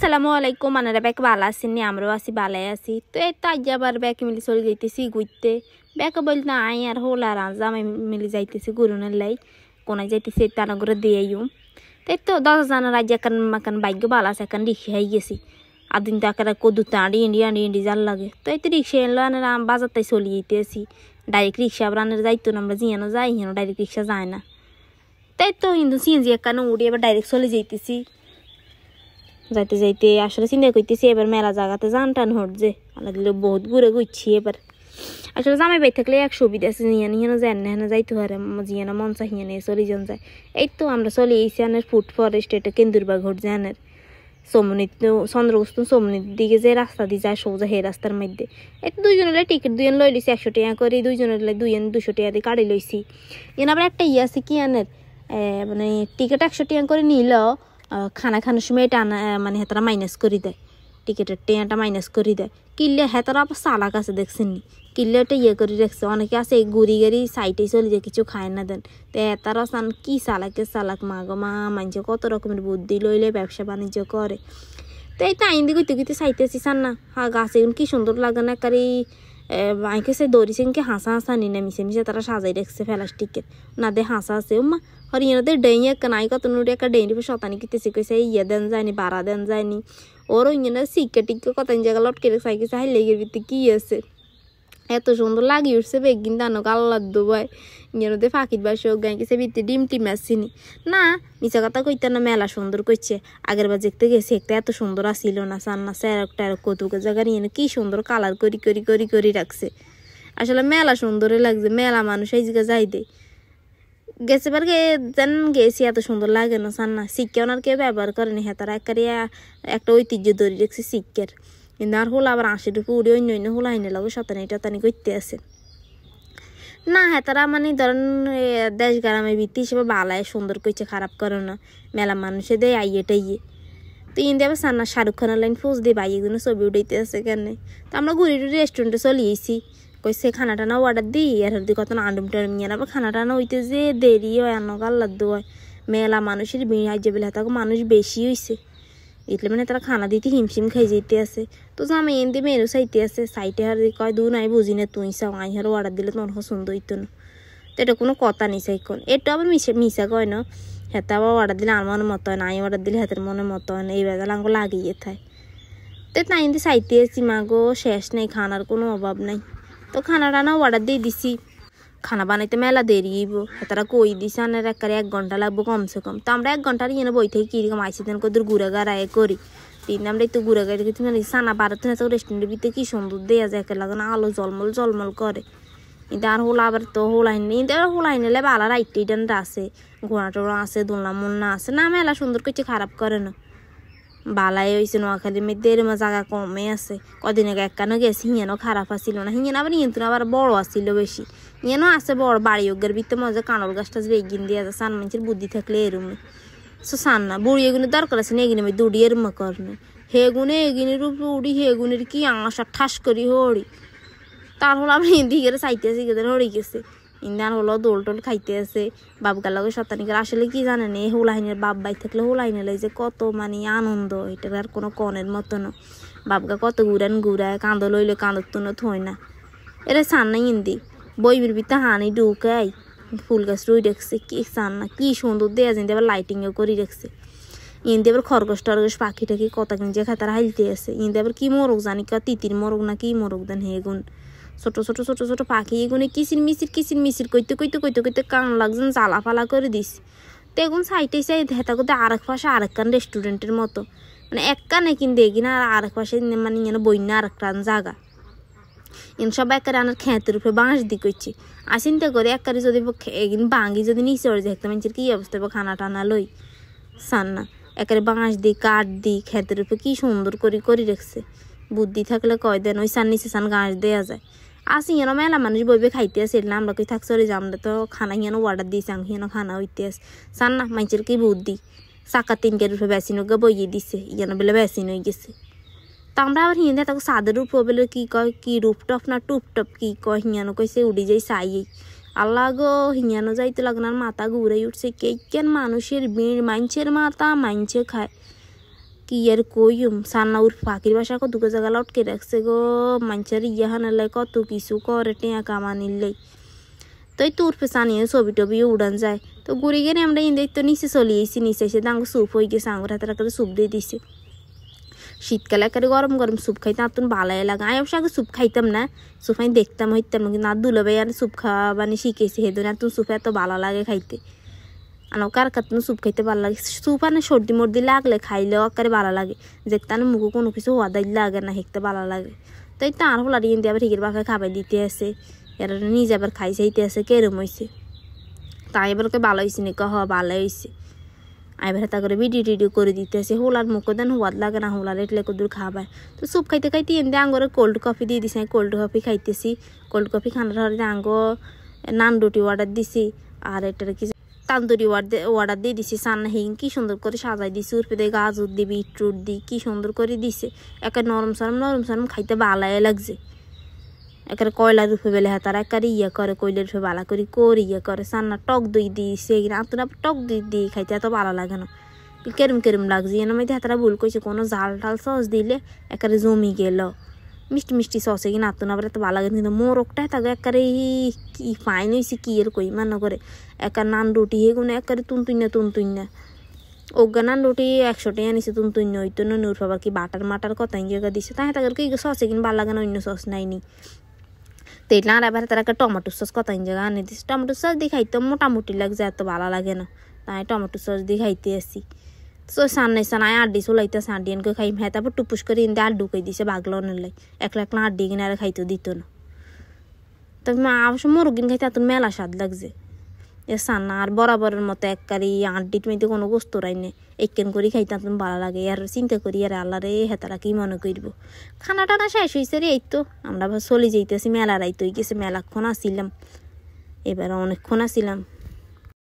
আসসালামু আলাইকুম আনারা ব্যাক ভালো আছেন নি আমরাও আছি ভালোই আছি তো এই তো আজ আবার ব্যাক মিলি চলে যাইতেছি ঘুরতে ব্যাক বলতে আই আর হোল আর জামাই মিলি যাইতেছি গুরুনের লাই কোনায় যাইতেছি তারা করে দিয়ে তাই তো 10 জানার আজ একান বাইক ভালো আছে একান রিক্সা হয়ে গেছি আর দিন তো একেবারে কদুতে আঁড়ি জাল লাগে তো এই তো রিক্সা এলো আনারা বাজার তাই চলে যেতেছি ডাইরেক্ট রিক্সা আবার আনারা যাইতো না আমরা জিয়ানো যাই হেন ডাইরেক্ট রিক্সা যায় না তাই তো কিন্তু সিএনজি একানে উড়ি এবার ডাইরেক্ট চলে যাইতেছি যাইতে যাইতে আসলে চিন্তা করতেছি এবার মেলা জায়গাতে জান টান হটছে আল্লাহ দিলে বহুত ঘুরে ঘুরছি এবার আসলে জামাই বাই থাকলে এক সুবিধা আছে নিয়ে যায় না যাইতে পারে জিয়ে না মন চাহিয়ে নিয়ে চলে যান যায় এই তো আমরা চলে এসেছি আনের ফুড ফরেস্ট এটা কেন্দুরবাগ হটছে আনের সমনিত চন্দ্রগুস্ত সমনির দিকে যে রাস্তা দিয়ে যায় সোজা হে রাস্তার মধ্যে এই তো দুইজনের টিকিট দুজন লই লইছি 100 টাকা করে দুইজনের 200 টাকা দিয়ে কাটি লইছি এখানে আবার একটা আছে কি আনের মানে টিকিট 100 টাকা করে নিল খানা খানোর সময় এটা মানে হেতারা মাইনাস করে দেয় টিকিটের টেয়াটা মাইনাস করে দেয় কিনলে হেতারা আবার চালাক আছে দেখছেন নি কিনলে ওটা করে রাখছে অনেকে আছে গুড়ি গাড়ি সাইডে চলে যায় কিছু খায় না দেন তো হেতারা চান কি চালাক মা গো মা মানছে কত রকমের বুদ্ধি লইলে ব্যবসা বাণিজ্য করে তো এই তো আইন দিয়ে গইতে চাইতেছি চান না গাছ এগুলো কি সুন্দর লাগে না একারি আইকে সে দৌড়িছে কি হাসা নি না মিশে তারা সাজাই রাখছে প্লাস্টিকের না দে হাসা আছে মা হরিয়ানাদের ডেই একটা নাই কত নুড়ি একটা ডেই শতানি কিতেছে কইছে ইয়ে দেন যায়নি বাড়া দেন যায়নি ওর ইঞ্জিনের শিক্ষা টিকা কত জায়গা লটকে সাইকেছে হাই লেগের ভিতরে কি আছে এত সুন্দর লাগিয়ে উঠছে বেগিন দানো কাল্লার দুবাই ইঞ্জিনতে ফাঁকির বাসে গাইকেছে ভিতরে ডিম আসছিনি না মিশা কথা কইতে না মেলা সুন্দর করছে আগের বার দেখতে গেছে একটা এত সুন্দর আসিল না সান্না স্যারক ট্যারক কতুকে জায়গা নিয়ে কি সুন্দর কালার করি রাখছে আসলে মেলা সুন্দরই লাগছে মেলা মানুষ এই জায়গা যাই দে গেছে বার যেন গেছি এত সুন্দর লাগে না সান্না শিক্ষা ওনার কেউ ব্যবহার করেনি হ্যাঁ তারা একটা ঐতিহ্য ধরে রেখেছে শিক্ষার কিন্তু আর হলো আবার 80 টাকা উড়ে অন্য হলো আইনে লাগে শতানি করতে আছে না হ্যাঁ তারা মানে ধরেন দেশ গ্রামের ভিত্তি হিসেবে বালায় সুন্দর করছে খারাপ করে না মেলা মানুষে দেয় টাইয়ে তো ইন্দি আবার সান্না শাহরুখ খানের লাইন ফোজ দিয়ে বাইক জন্য ছবি উঠাইতে আছে কেন তো আমরা ঘুরে রেস্টুরেন্টে চলে এসেছি কইছে খানা টানা অর্ডার দিই আর হদি কত আন্ডুম টান্ডুম নিয়ে আবার খানা টানা হইতে যে দেরি হয় আল্লাহ হয় মেলা মানুষের ভিড় হাইজে বেলা থাকো মানুষ বেশি হয়েছে এটলে মানে তারা খানা দিতে হিমশিম খাই যেতে আছে তো জামাই এনদি মেয়েরও চাইতে আছে সাইটে আর কয় দু নাই বুঝি না তুই চাও আই আর অর্ডার দিলে তোমার পছন্দ হইতো না তো এটা কোনো কথা নেই সাইকন এটা আবার মিশা কয় না হেতে আবার অর্ডার দিলে আমার মতো হয় না আই অর্ডার দিলে হাতের মনে মতো হয় না এই বেলা আঙ্গ লাগিয়ে থাকে তো তাই এনদি চাইতে আছি মাগো শেষ নেই খানার কোনো অভাব নাই তো খানা টানাও অর্ডার দিয়ে দিছি খানা বানাইতে মেলা দেরি হইব তারা কই দিছে আনের একারে 1 ঘন্টা লাগবো কমসে কম তো আমরা 1 ঘন্টার ইয়ে বই থেকে কিরকম আইসি তেন কত গুড়াগাড়ায় করি তিন আমরা একটু গুড়াগাড়ি কিন্তু মানে সানা বাড়াতে না তো রেস্টুরেন্টের ভিতরে কি সুন্দর দেয়া যায় একে লাগে না আলো জলমল করে কিন্তু আর হোলা আবার তো হোলাইন নেই হোলাইন এলে বালা রাইটে ডান্ডা আছে ঘোড়া টোড়া আছে দোলনা মোলনা আছে না মেলা সুন্দর করছে খারাপ করে না বালাই হয়েছে নোয়াখালীর মধ্যে এরম জায়গা কমে আছে কদিন আগে একখানো গেছে হিয়ানো খারাপ আসছিল না হিয়ান আবার কিন্তু আবার বড় আসছিল বেশি হিয়ানো আছে বড় বাড়ি ওগের ভিতরে মজা কানল গাছটা বেগিন দিয়ে আছে সান মানুষের বুদ্ধি থাকলে এরমে সো সান না বুড়ি এগুলো দরকার আছে না এগিনে দুড়ি এরম করনে হেগুনে এগিনের উপর উড়ি হেগুনের কি আশা ঠাস করি হড়ি তার হলো আমরা হিন্দি গেলে চাইতে আসি গেদের হড়ি গেছে ইন্দান হলো দোল টোল খাইতে আছে বাবগার লগে শতানিকার আসলে কি জানেন এই হোলাইনের বাপ বাই থাকলে হোলাইনে যে কত মানে আনন্দ এটার আর কোনো কনের মতো না বাবগা কত ঘুরায় কাঁদো লইলে কাঁদর তো থই না এরা সান না ইন্দি বইবির ভিতরে হানি ঢুকাই ফুল গাছ রুই রেখছে কি সান না কি সুন্দর দেয়া যায় আবার লাইটিংও করে রেখছে ইন্দি আবার খরগোশ টরগোশ পাখি টাকি কত কিনছে খাতারা হাইলতে আছে ইন্দি আবার কি মোরগ জানি তিতির মোরগ না কি মোরগ দেন হেগুন ছোট পাখি এগুলো কিচির মিচির কইতে কান লাগছেন জ্বালা ফালা করে দিস তো এখন সাইটে হেতা করতে আরেক পাশে আরেকখান রেস্টুরেন্টের মতো মানে একখানে কিন্তু এগিনা আর আরেক পাশে মানে ইয়ে বইনা আরেকখান জায়গা ইন সব একারে আনার খেতের উপরে বাঁশ দি করছে আসিনতে করে একারে যদি এগিন বাঙ্গি যদি নিচে ওর দেখতে মানুষের কি অবস্থা খানা টানা লই সান না একারে বাঁশ দি কাঠ দি খেতের উপরে কি সুন্দর করে রাখছে বুদ্ধি থাকলে কয় দেন ওই সান নিচে সান গাছ দেওয়া যায় আসি হেন মেলা মানুষ বইবে খাইতে আসে না আমরা কই থাকছে আমরা তো খানা হেন অর্ডার দিয়েছি আমি হেন খানা হইতে আস সান না মানুষের কি বুদ্ধি চাকা 3 রূপে বেসিনো গে বইয়ে দিছে ইয়ানো বেলে বেসিন হয়ে গেছে তা আমরা আবার হিন্দে তাকে সাদের রূপ বলে কি কয় কি রূপটপ না টুপটপ কি কয় হিয়ানো কইছে উড়ি যাই চাই আল্লাহ গো হিয়ানো যাইতে লাগনার মাথা ঘুরে উঠছে কেন মানুষের ভিড় মানুষের মাথা মাইনছে খায় কি আর কইম সান্না ওর ফাঁকির বাসা কত জায়গা লটকে রাখছে গো মানুষের হানালাই কত কিছু করে টেঁয়া কামানিলেই তো এই তোর পেছান নিয়ে ছবি টবিও উড়ান যায় তো ঘুরে গেলে আমরা ইন্দাই তো নিচে চলে এসেছি নিচে এসে আঙ্গ স্যুপ হয়ে গেছে আঙ্গুর হাতের একটা স্যুপ দিয়ে দিছে শীতকালে একেবারে গরম গরম স্যুপ খাইতে আর তুমি ভালাই লাগে আমি অবশ্য আগে স্যুপ খাইতাম না স্যুপ আমি দেখতাম হইতাম না কিন্তু আর দুলো ভাই আর স্যুপ খাওয়া মানে শিখেছি সেদিন আর তুমি স্যুপ এত ভালো লাগে খাইতে আর কার কাতনো স্যুপ খাইতে ভালো লাগে স্যুপ আনে সর্দি মর্দি লাগলে খাইলেও একেবারে ভালো লাগে দেখতে আনে মুখে কোনো কিছু হওয়া দাই লাগে না হেঁকতে ভালো লাগে তাই তো আর হলার ইন্দি আবার হিগের বাসায় খাবার দিতে আসে এরা নিজে আবার খাই চাইতে আসে কেরম হয়েছে তাই এবার ওকে ভালো হয়েছে নাকি হ ভালো হয়েছে এবার তা করে ভিডিও টিডিও করে দিতে আসে হোলার মুখে দেন হওয়ার লাগে না হোলার এটলে কদূর খাবার তো স্যুপ খাইতে খাইতে এনে আঙ্গরে কোল্ড কফি দিয়ে দিছে কোল্ড কফি খাইতেছি কোল্ড কফি খানার হরে আঙ্গ নান রুটি অর্ডার দিছি আর এটার কি তান্দুরি অর্ডার দিয়ে দিছি সান্না হিং কি সুন্দর করে সাজাই দিছি উর্পে দিয়ে গাজর দিয়ে বিটরুট দিয়ে কি সুন্দর করে দিছে একে নরম সরম খাইতে ভালাই লাগছে একেবারে কয়লা রূপে বেলে হাতার একেবারে ইয়ে করে কয়লার রূপে ভালো করে ইয়ে করে সান্না টক দই দিয়েছে আতুন টক দই দিয়ে খাইতে এত ভালো লাগে না কেরম লাগছে এর মধ্যে হাতারা ভুল করছে কোনো জাল টাল সস দিলে একেবারে জমি গেল মিষ্টি সসে কিনা আতুন আবার এত ভালো লাগে কিন্তু মোরগটা থাকে একেবারে কি ফাইন হয়েছে কি এর কই মনে করে একার নান রুটি হেগুলো একেবারে তুনতুন না ওগা নান রুটি 100 টাকা নিছে তুনতুন হইতো না নূর বাবার কি বাটার মাটার কথা জায়গা দিছে তাই তাদের কি সসে কিনা ভালো লাগে না অন্য সস নাইনি তেল আর এবার তারা একটা টমেটো সস কত জায়গা আনে দিচ্ছে টমেটো সস দিয়ে খাইতে মোটামুটি লাগছে এত ভালো লাগে না তাই টমেটো সস দিয়ে খাইতে আসি তো সানাই আড্ডি চলাইতে সাডিয়ানকে খাই হ্যাঁ তারপর টুপুস করে ইন্দে আর ঢুকাই দিছে বাগলো নিলে একলা আড্ডি কিনে আর খাইতে দিত না তো অবশ্য মুরগিন খাইতে এত মেলা স্বাদ লাগছে এ সান্না আর বরাবরের মতো এককারি আড্ডির মধ্যে কোনো গোস্ত রাই নেই একেন করে খাইতে এত ভালো লাগে আর চিন্তা করি আর আল্লাহ রে হেতারা কি মনে করব খানা টানা শেষ হয়েছে রে এই তো আমরা চলে যাইতেছি মেলা রাইতে গেছে মেলাক্ষণ আসছিলাম এবার অনেকক্ষণ আসছিলাম